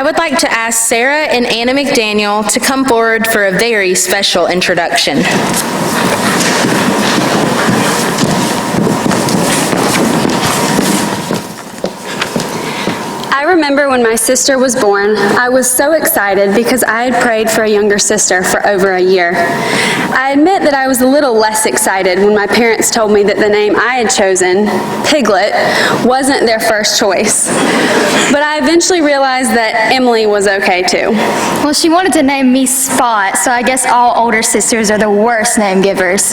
would like to ask Sarah and Anna McDaniel to come forward for a very special introduction. I remember when my sister was born, I was so excited because I had prayed for a younger sister for over a year. I admit that I was a little less excited when my parents told me that the name I had chosen, Piglet, wasn't their first choice. But I eventually realized that Emily was okay too. Well, she wanted to name me Spot, so I guess all older sisters are the worst name givers.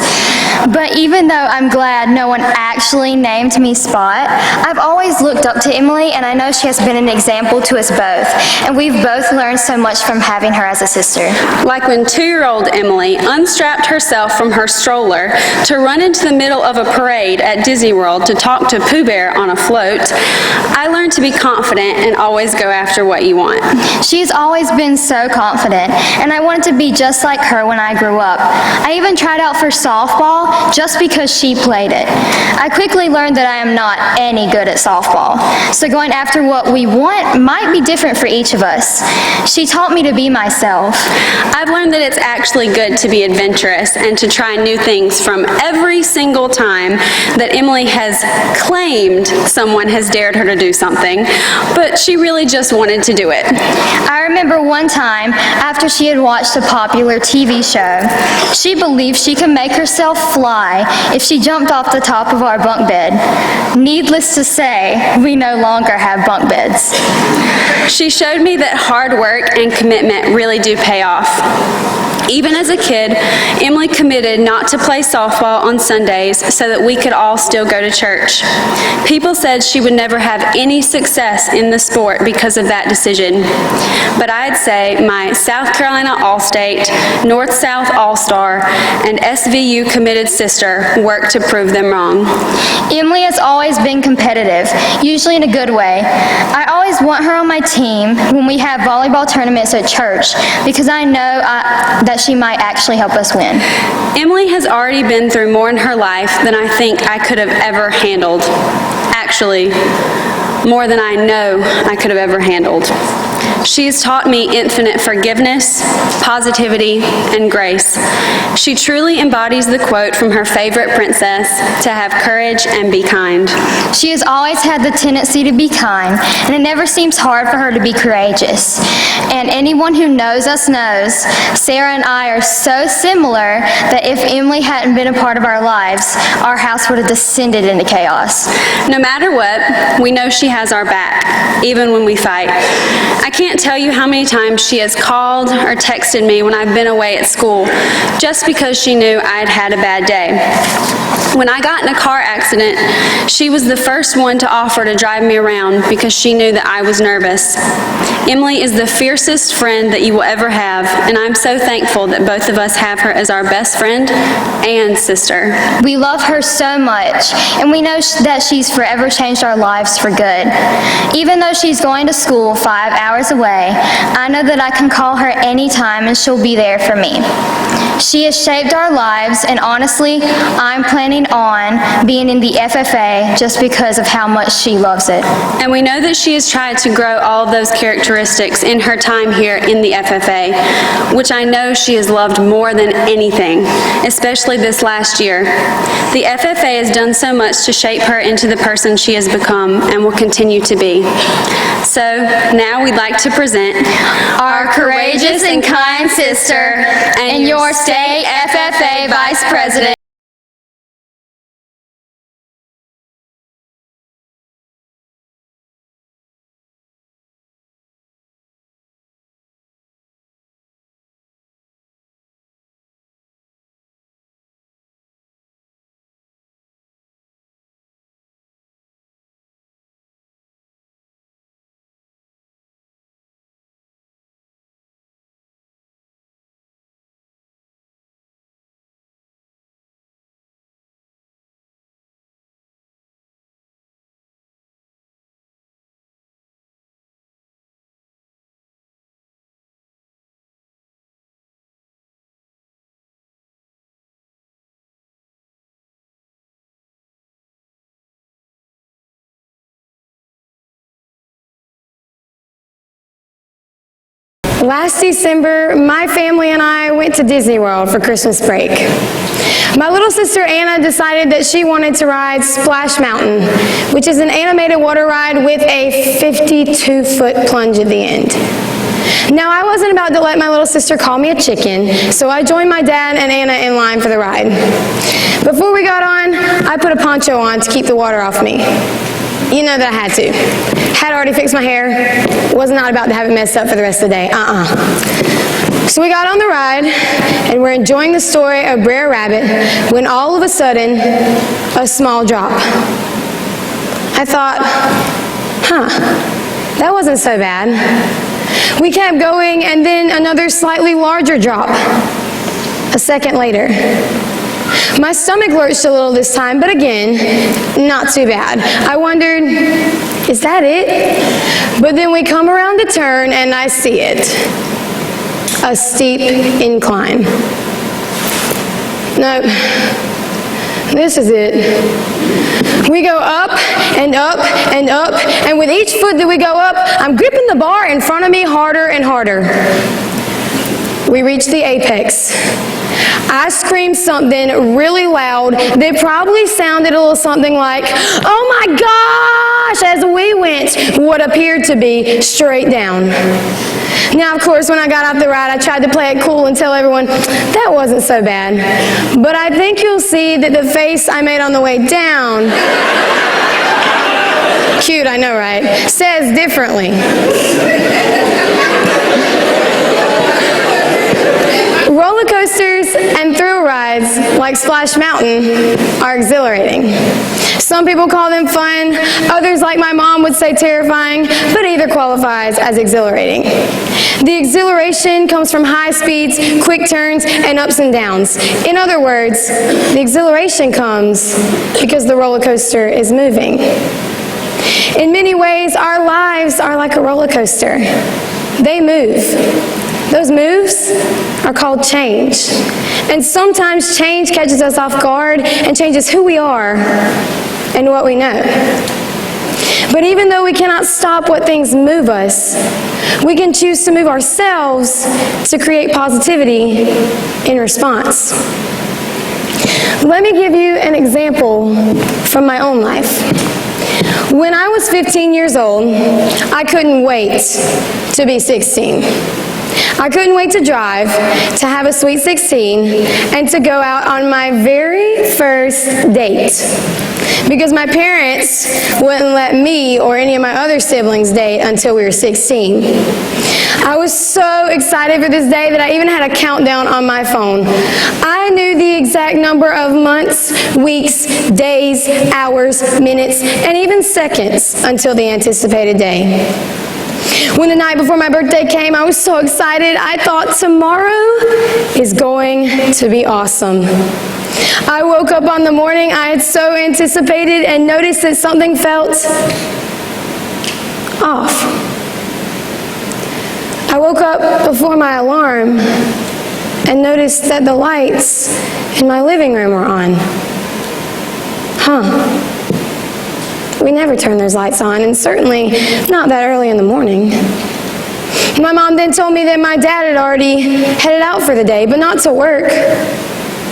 But even though I'm glad no one actually named me Spot, I've always looked up to Emily, and I know she has been an example to us both, and we've both learned so much from having her as a sister. Like when 2-year-old Emily unstrapped herself from her stroller to run into the middle of a parade at Disney World to talk to Pooh Bear on a float, I learned to be confident and always go after what you want. She's always been so confident, and I wanted to be just like her when I grew up. I even tried out for softball just because she played it. I quickly learned that I am not any good at softball, so going after what we want might be different for each of us. She taught me to be myself. I've learned that it's actually good to be adventurous and to try new things from every single time that Emily has claimed someone has dared her to do something, but she really just wanted to do it. I remember one time, after she had watched a popular TV show, she believed she could make herself fly if she jumped off the top of our bunk bed. Needless to say, we no longer have bunk beds. She showed me that hard work and commitment really do pay off. Even as a kid, Emily committed not to play softball on Sundays so that we could all still go to church. People said she would never have any success in the sport because of that decision. But I'd say my South Carolina All-State, North-South All-Star, and SVU committed sister worked to prove them wrong. Emily has always been competitive, usually in a good way. I always want her on my team when we have volleyball tournaments at church because I know that she might actually help us win. Emily has already been through more in her life than I think I could have ever handled. Actually, more than I know I could have ever handled. She has taught me infinite forgiveness, positivity, and grace. She truly embodies the quote from her favorite princess, to have courage and be kind. She has always had the tendency to be kind, and it never seems hard for her to be courageous. And anyone who knows us knows, Sarah and I are so similar that if Emily hadn't been a part of our lives, our house would have descended into chaos. No matter what, we know she has our back, even when we fight. I can't tell you how many times she has called or texted me when I've been away at school, just because she knew I had had a bad day. When I got in a car accident, she was the first one to offer to drive me around because she knew that I was nervous. Emily is the fiercest friend that you will ever have, and I'm so thankful that both of us have her as our best friend and sister. We love her so much, and we know that she's forever changed our lives for good. Even though she's going to school 5 hours away, I know that I can call her anytime and she'll be there for me. She has shaped our lives, and honestly, I'm planning on being in the FFA just because of how much she loves it. And we know that she has tried to grow all of those characteristics in her time here in the FFA, which I know she has loved more than anything, especially this last year. The FFA has done so much to shape her into the person she has become and will continue to be. So now we'd like to present Our courageous and kind sister and your state FFA Vice President, Last December, my family and I went to Disney World for Christmas break. My little sister Anna decided that she wanted to ride Splash Mountain, which is an animated water ride with a 52-foot plunge at the end. Now, I wasn't about to let my little sister call me a chicken, so I joined my dad and Anna in line for the ride. Before we got on, I put a poncho on to keep the water off me. You know that I had to. Had already fixed my hair. Was not about to have it messed up for the rest of the day. So we got on the ride, and we're enjoying the story of Brer Rabbit when all of a sudden, a small drop. I thought, that wasn't so bad. We kept going, and then another slightly larger drop. A second later. My stomach lurched a little this time, but again, not too bad. I wondered, is that it? But then we come around the turn and I see it. A steep incline. No, this is it. We go up and up and up, and with each foot that we go up, I'm gripping the bar in front of me harder and harder. We reach the apex. I screamed something really loud that probably sounded a little something like, "Oh my gosh," as we went what appeared to be straight down. Now, of course, when I got off the ride, I tried to play it cool and tell everyone that wasn't so bad. But I think you'll see that the face I made on the way down, cute, I know, right, says differently. Roller coasters and thrill rides like Splash Mountain are exhilarating. Some people call them fun, others like my mom would say terrifying, but either qualifies as exhilarating. The exhilaration comes from high speeds, quick turns, and ups and downs. In other words, the exhilaration comes because the roller coaster is moving. In many ways, our lives are like a roller coaster. They move. Those moves are called change. And sometimes change catches us off guard and changes who we are and what we know. But even though we cannot stop what things move us, we can choose to move ourselves to create positivity in response. Let me give you an example from my own life. When I was 15 years old, I couldn't wait to be 16. I couldn't wait to drive, to have a sweet 16, and to go out on my very first date. Because my parents wouldn't let me or any of my other siblings date until we were 16. I was so excited for this day that I even had a countdown on my phone. I knew the exact number of months, weeks, days, hours, minutes, and even seconds until the anticipated day. When the night before my birthday came, I was so excited. I thought tomorrow is going to be awesome. I woke up on the morning I had so anticipated and noticed that something felt off. I woke up before my alarm and noticed that the lights in my living room were on. We never turn those lights on, and certainly not that early in the morning. My mom then told me that my dad had already headed out for the day, but not to work,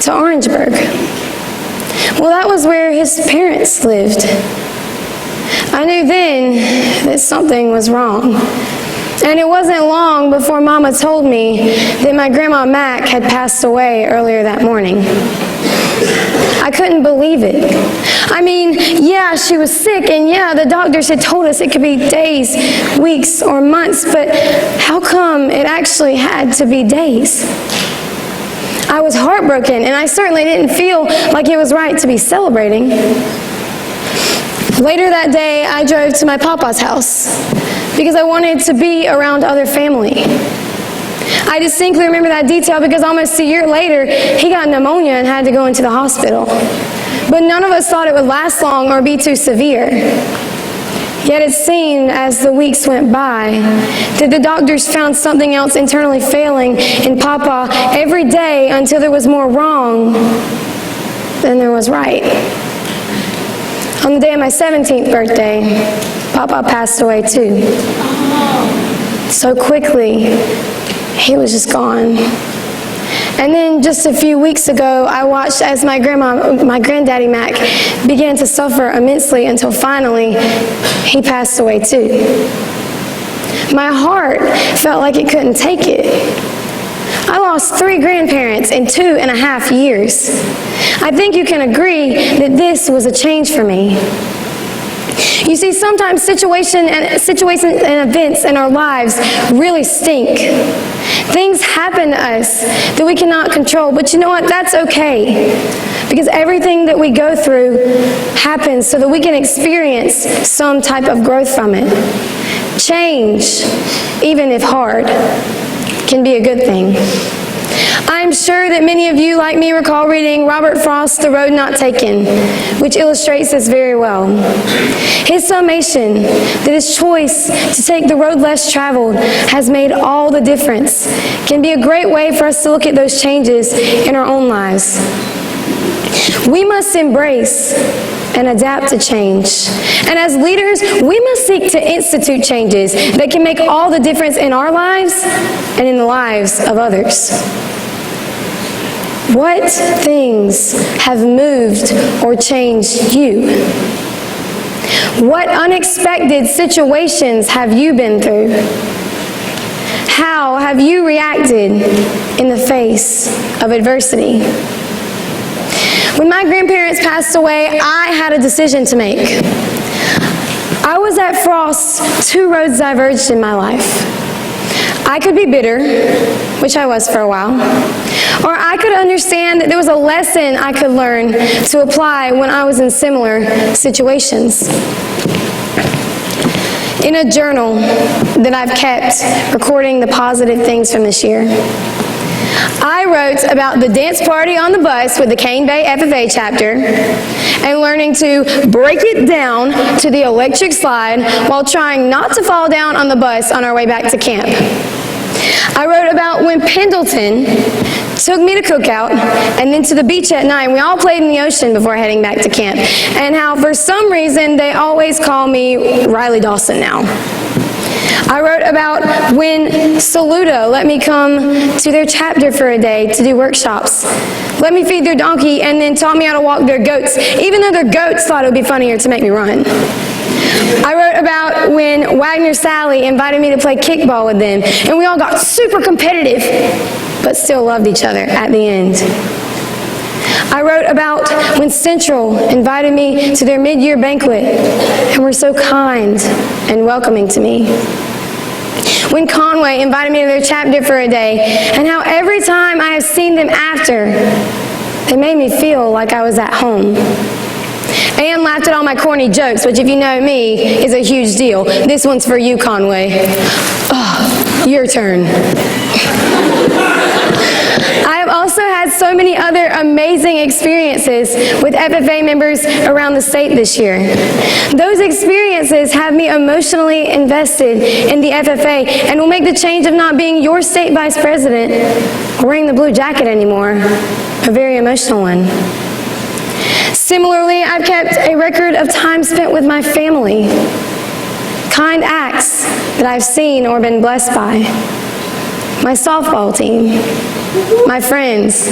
to Orangeburg. Well, that was where his parents lived. I knew then that something was wrong. And it wasn't long before Mama told me that my Grandma Mac had passed away earlier that morning. I couldn't believe it. I mean, yeah, she was sick, and yeah, the doctors had told us it could be days, weeks, or months, but how come it actually had to be days? I was heartbroken, and I certainly didn't feel like it was right to be celebrating. Later that day, I drove to my papa's house because I wanted to be around other family. I distinctly remember that detail because almost a year later, he got pneumonia and had to go into the hospital. But none of us thought it would last long or be too severe. Yet it seemed, as the weeks went by, that the doctors found something else internally failing in Papa every day until there was more wrong than there was right. On the day of my 17th birthday, Papa passed away too. so quickly, he was just gone. And then just a few weeks ago, I watched as my granddaddy Mac, began to suffer immensely until finally he passed away too. My heart felt like it couldn't take it. I lost 3 grandparents in 2.5 years. I think you can agree that this was a change for me. You see, sometimes situations and events in our lives really stink. Things happen to us that we cannot control, but you know what? That's okay. Because everything that we go through happens so that we can experience some type of growth from it. Change, even if hard, can be a good thing. I'm sure that many of you, like me, recall reading Robert Frost's The Road Not Taken, which illustrates this very well. His summation that his choice to take the road less traveled has made all the difference can be a great way for us to look at those changes in our own lives. We must embrace and adapt to change. And as leaders, we must seek to institute changes that can make all the difference in our lives and in the lives of others. What things have moved or changed you? What unexpected situations have you been through? How have you reacted in the face of adversity? When my grandparents passed away, I had a decision to make. I was at Frost's 2 roads diverged in my life. I could be bitter, which I was for a while, or I could understand that there was a lesson I could learn to apply when I was in similar situations. In a journal that I've kept recording the positive things from this year, I wrote about the dance party on the bus with the Cane Bay FFA chapter and learning to break it down to the electric slide while trying not to fall down on the bus on our way back to camp. I wrote about when Pendleton took me to cookout and then to the beach at night. We all played in the ocean before heading back to camp, and how for some reason they always call me Riley Dawson now. I wrote about when Saluda let me come to their chapter for a day to do workshops, let me feed their donkey, and then taught me how to walk their goats, even though their goats thought it would be funnier to make me run. I wrote about when Wagner Sally invited me to play kickball with them, and we all got super competitive, but still loved each other at the end. I wrote about when Central invited me to their mid-year banquet and were so kind and welcoming to me. When Conway invited me to their chapter for a day, and how every time I have seen them after, they made me feel like I was at home. Anne laughed at all my corny jokes, which if you know me, is a huge deal. This one's for you, Conway. Oh, your turn. I have also had so many other amazing experiences with FFA members around the state this year. Those experiences have me emotionally invested in the FFA and will make the change of not being your state vice president or wearing the blue jacket anymore a very emotional one. Similarly, I've kept a record of time spent with my family, kind acts that I've seen or been blessed by, my softball team, my friends,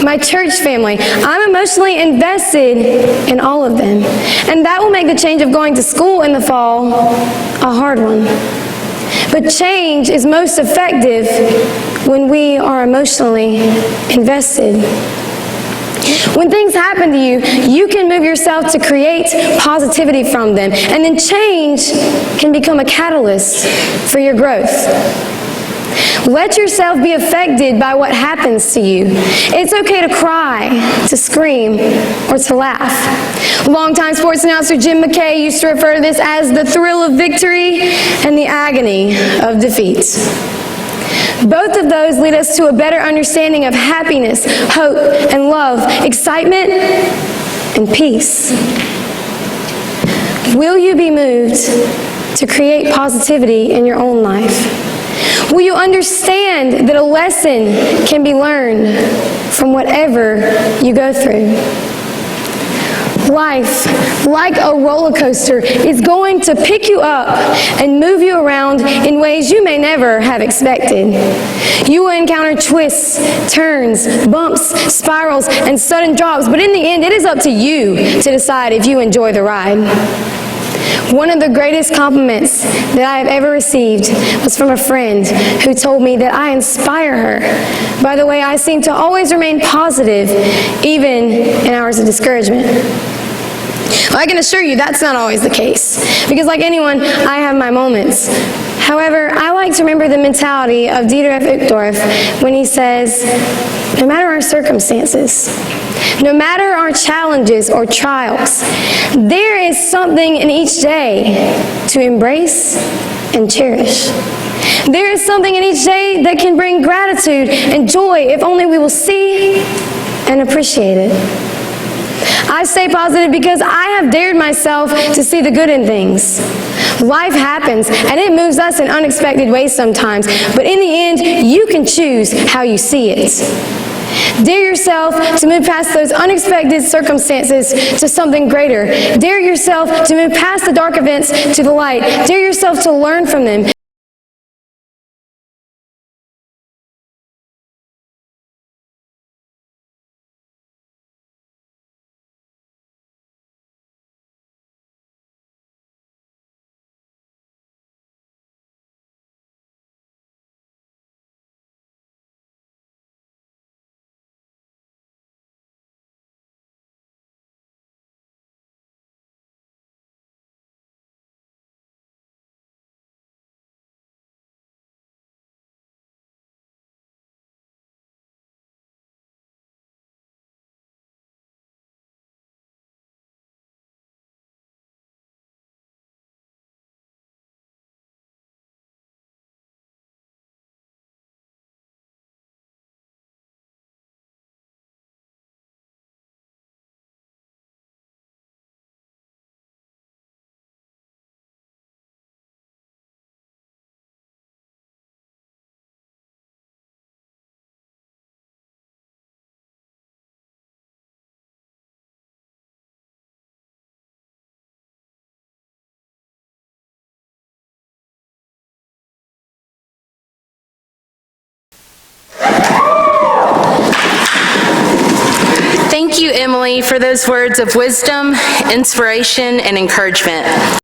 my church family. I'm emotionally invested in all of them. And that will make the change of going to school in the fall a hard one. But change is most effective when we are emotionally invested. When things happen to you, you can move yourself to create positivity from them. And then change can become a catalyst for your growth. Let yourself be affected by what happens to you. It's okay to cry, to scream, or to laugh. Longtime sports announcer Jim McKay used to refer to this as the thrill of victory and the agony of defeat. Both of those lead us to a better understanding of happiness, hope, and love, excitement, and peace. Will you be moved to create positivity in your own life? Will you understand that a lesson can be learned from whatever you go through? Life, like a roller coaster, is going to pick you up and move you around in ways you may never have expected. You will encounter twists, turns, bumps, spirals, and sudden drops, but in the end, it is up to you to decide if you enjoy the ride. One of the greatest compliments that I have ever received was from a friend who told me that I inspire her by the way I seem to always remain positive, even in hours of discouragement. Well, I can assure you that's not always the case, because like anyone, I have my moments. However, I like to remember the mentality of Dieter F. Uchtdorf when he says, no matter our circumstances, no matter our challenges or trials, there is something in each day to embrace and cherish. There is something in each day that can bring gratitude and joy if only we will see and appreciate it. I stay positive because I have dared myself to see the good in things. Life happens, and it moves us in unexpected ways sometimes, but in the end, you can choose how you see it. Dare yourself to move past those unexpected circumstances to something greater. Dare yourself to move past the dark events to the light. Dare yourself to learn from them. Thank you, Emily, for those words of wisdom, inspiration, and encouragement.